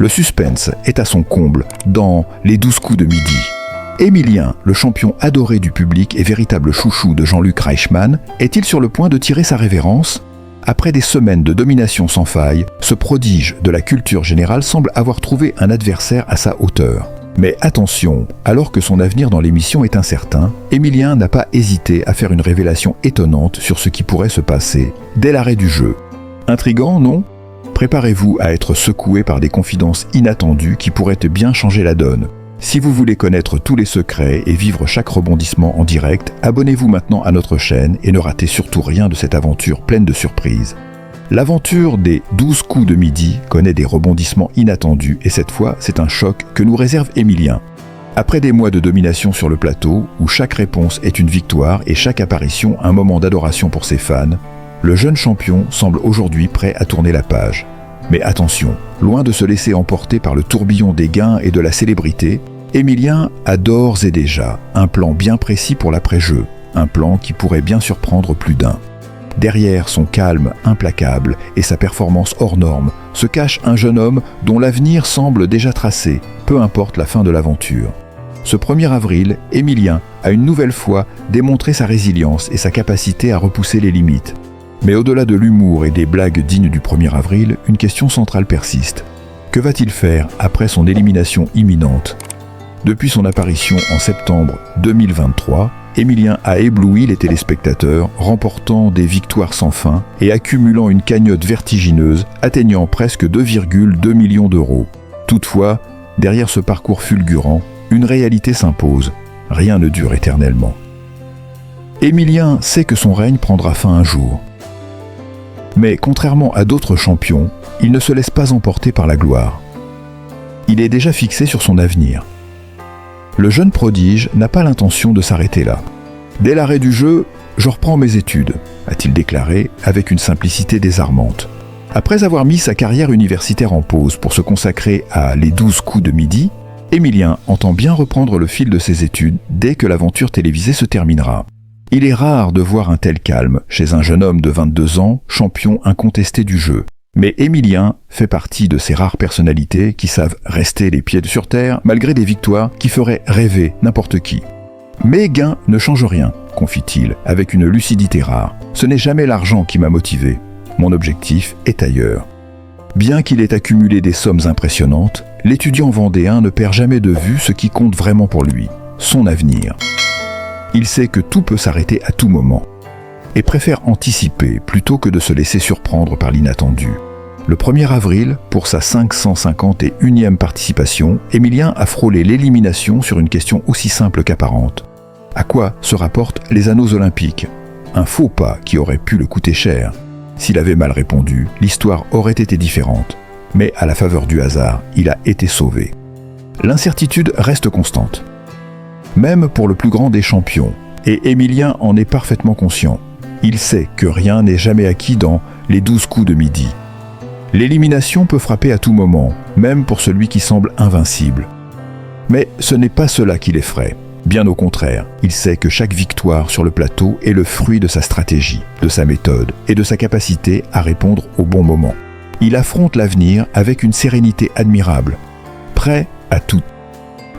Le suspense est à son comble dans Les 12 coups de midi. Émilien, le champion adoré du public et véritable chouchou de Jean-Luc Reichmann, est-il sur le point de tirer sa révérence ? Après des semaines de domination sans faille, ce prodige de la culture générale semble avoir trouvé un adversaire à sa hauteur. Mais attention, alors que son avenir dans l'émission est incertain, Émilien n'a pas hésité à faire une révélation étonnante sur ce qui pourrait se passer dès l'arrêt du jeu. Intriguant, non ? Préparez-vous à être secoué par des confidences inattendues qui pourraient bien changer la donne. Si vous voulez connaître tous les secrets et vivre chaque rebondissement en direct, abonnez-vous maintenant à notre chaîne et ne ratez surtout rien de cette aventure pleine de surprises. L'aventure des 12 coups de midi connaît des rebondissements inattendus et cette fois, c'est un choc que nous réserve Émilien. Après des mois de domination sur le plateau, où chaque réponse est une victoire et chaque apparition un moment d'adoration pour ses fans, le jeune champion semble aujourd'hui prêt à tourner la page. Mais attention, loin de se laisser emporter par le tourbillon des gains et de la célébrité, Émilien a d'ores et déjà un plan bien précis pour l'après-jeu, un plan qui pourrait bien surprendre plus d'un. Derrière son calme implacable et sa performance hors norme, se cache un jeune homme dont l'avenir semble déjà tracé, peu importe la fin de l'aventure. Ce 1er avril, Émilien a une nouvelle fois démontré sa résilience et sa capacité à repousser les limites. Mais au-delà de l'humour et des blagues dignes du 1er avril, une question centrale persiste. Que va-t-il faire après son élimination imminente ? Depuis son apparition en septembre 2023, Émilien a ébloui les téléspectateurs, remportant des victoires sans fin et accumulant une cagnotte vertigineuse atteignant presque 2,2 millions d'euros. Toutefois, derrière ce parcours fulgurant, une réalité s'impose. Rien ne dure éternellement. Émilien sait que son règne prendra fin un jour. Mais contrairement à d'autres champions, il ne se laisse pas emporter par la gloire. Il est déjà fixé sur son avenir. Le jeune prodige n'a pas l'intention de s'arrêter là. Dès l'arrêt du jeu, je reprends mes études, a-t-il déclaré avec une simplicité désarmante. Après avoir mis sa carrière universitaire en pause pour se consacrer à Les 12 coups de midi, Émilien entend bien reprendre le fil de ses études dès que l'aventure télévisée se terminera. Il est rare de voir un tel calme chez un jeune homme de 22 ans, champion incontesté du jeu. Mais Émilien fait partie de ces rares personnalités qui savent rester les pieds sur terre malgré des victoires qui feraient rêver n'importe qui. Mes gains ne changent rien, confie-t-il avec une lucidité rare. Ce n'est jamais l'argent qui m'a motivé. Mon objectif est ailleurs. Bien qu'il ait accumulé des sommes impressionnantes, l'étudiant vendéen ne perd jamais de vue ce qui compte vraiment pour lui, son avenir. Il sait que tout peut s'arrêter à tout moment et préfère anticiper plutôt que de se laisser surprendre par l'inattendu. Le 1er avril, pour sa 551e participation, Émilien a frôlé l'élimination sur une question aussi simple qu'apparente. À quoi se rapportent les anneaux olympiques ? Un faux pas qui aurait pu le coûter cher. S'il avait mal répondu, l'histoire aurait été différente. Mais à la faveur du hasard, il a été sauvé. L'incertitude reste constante. Même pour le plus grand des champions, et Émilien en est parfaitement conscient. Il sait que rien n'est jamais acquis dans Les 12 coups de midi. L'élimination peut frapper à tout moment, même pour celui qui semble invincible. Mais ce n'est pas cela qui l'effraie. Bien au contraire, il sait que chaque victoire sur le plateau est le fruit de sa stratégie, de sa méthode et de sa capacité à répondre au bon moment. Il affronte l'avenir avec une sérénité admirable, prêt à tout,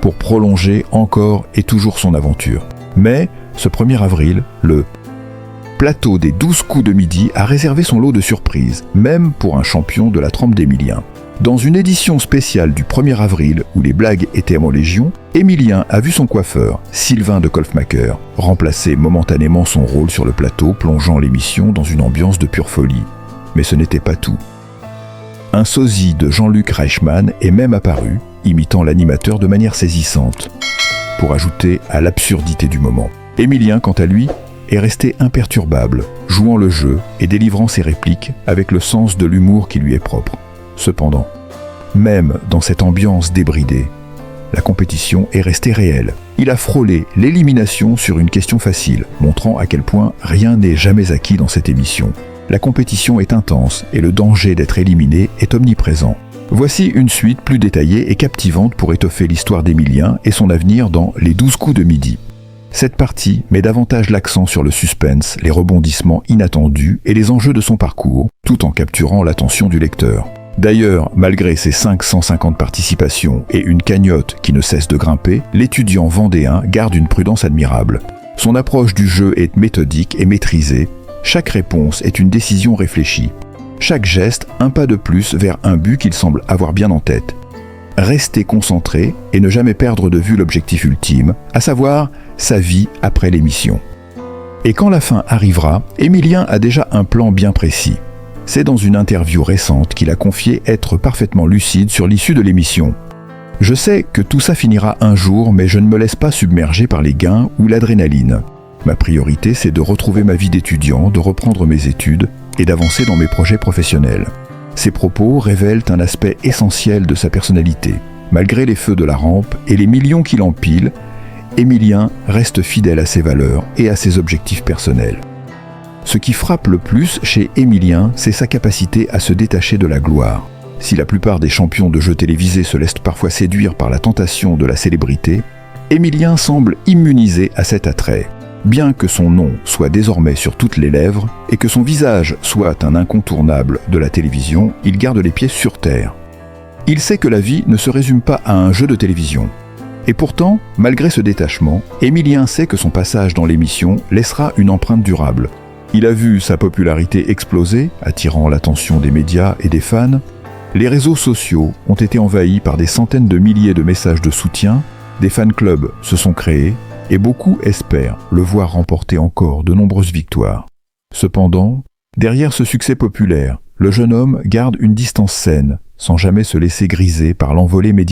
pour prolonger encore et toujours son aventure. Mais ce 1er avril, le plateau des 12 coups de midi a réservé son lot de surprises, même pour un champion de la trempe d'Émilien. Dans une édition spéciale du 1er avril où les blagues étaient en légion, Émilien a vu son coiffeur, Sylvain de Kolfmacher, remplacer momentanément son rôle sur le plateau, plongeant l'émission dans une ambiance de pure folie. Mais ce n'était pas tout. Un sosie de Jean-Luc Reichmann est même apparu, imitant l'animateur de manière saisissante, pour ajouter à l'absurdité du moment. Émilien, quant à lui, est resté imperturbable, jouant le jeu et délivrant ses répliques avec le sens de l'humour qui lui est propre. Cependant, même dans cette ambiance débridée, la compétition est restée réelle. Il a frôlé l'élimination sur une question facile, montrant à quel point rien n'est jamais acquis dans cette émission. La compétition est intense et le danger d'être éliminé est omniprésent. Voici une suite plus détaillée et captivante pour étoffer l'histoire d'Émilien et son avenir dans Les 12 coups de midi. Cette partie met davantage l'accent sur le suspense, les rebondissements inattendus et les enjeux de son parcours, tout en capturant l'attention du lecteur. D'ailleurs, malgré ses 550 participations et une cagnotte qui ne cesse de grimper, l'étudiant vendéen garde une prudence admirable. Son approche du jeu est méthodique et maîtrisée. Chaque réponse est une décision réfléchie. Chaque geste, un pas de plus vers un but qu'il semble avoir bien en tête. Rester concentré et ne jamais perdre de vue l'objectif ultime, à savoir sa vie après l'émission. Et quand la fin arrivera, Émilien a déjà un plan bien précis. C'est dans une interview récente qu'il a confié être parfaitement lucide sur l'issue de l'émission. « Je sais que tout ça finira un jour, mais je ne me laisse pas submerger par les gains ou l'adrénaline. Ma priorité, c'est de retrouver ma vie d'étudiant, de reprendre mes études et d'avancer dans mes projets professionnels. » Ces propos révèlent un aspect essentiel de sa personnalité. Malgré les feux de la rampe et les millions qu'il empile, Émilien reste fidèle à ses valeurs et à ses objectifs personnels. Ce qui frappe le plus chez Émilien, c'est sa capacité à se détacher de la gloire. Si la plupart des champions de jeux télévisés se laissent parfois séduire par la tentation de la célébrité, Émilien semble immunisé à cet attrait. Bien que son nom soit désormais sur toutes les lèvres et que son visage soit un incontournable de la télévision, il garde les pieds sur terre. Il sait que la vie ne se résume pas à un jeu de télévision. Et pourtant, malgré ce détachement, Émilien sait que son passage dans l'émission laissera une empreinte durable. Il a vu sa popularité exploser, attirant l'attention des médias et des fans. Les réseaux sociaux ont été envahis par des centaines de milliers de messages de soutien, des fan-clubs se sont créés, et beaucoup espèrent le voir remporter encore de nombreuses victoires. Cependant, derrière ce succès populaire, le jeune homme garde une distance saine, sans jamais se laisser griser par l'envolée médiatique.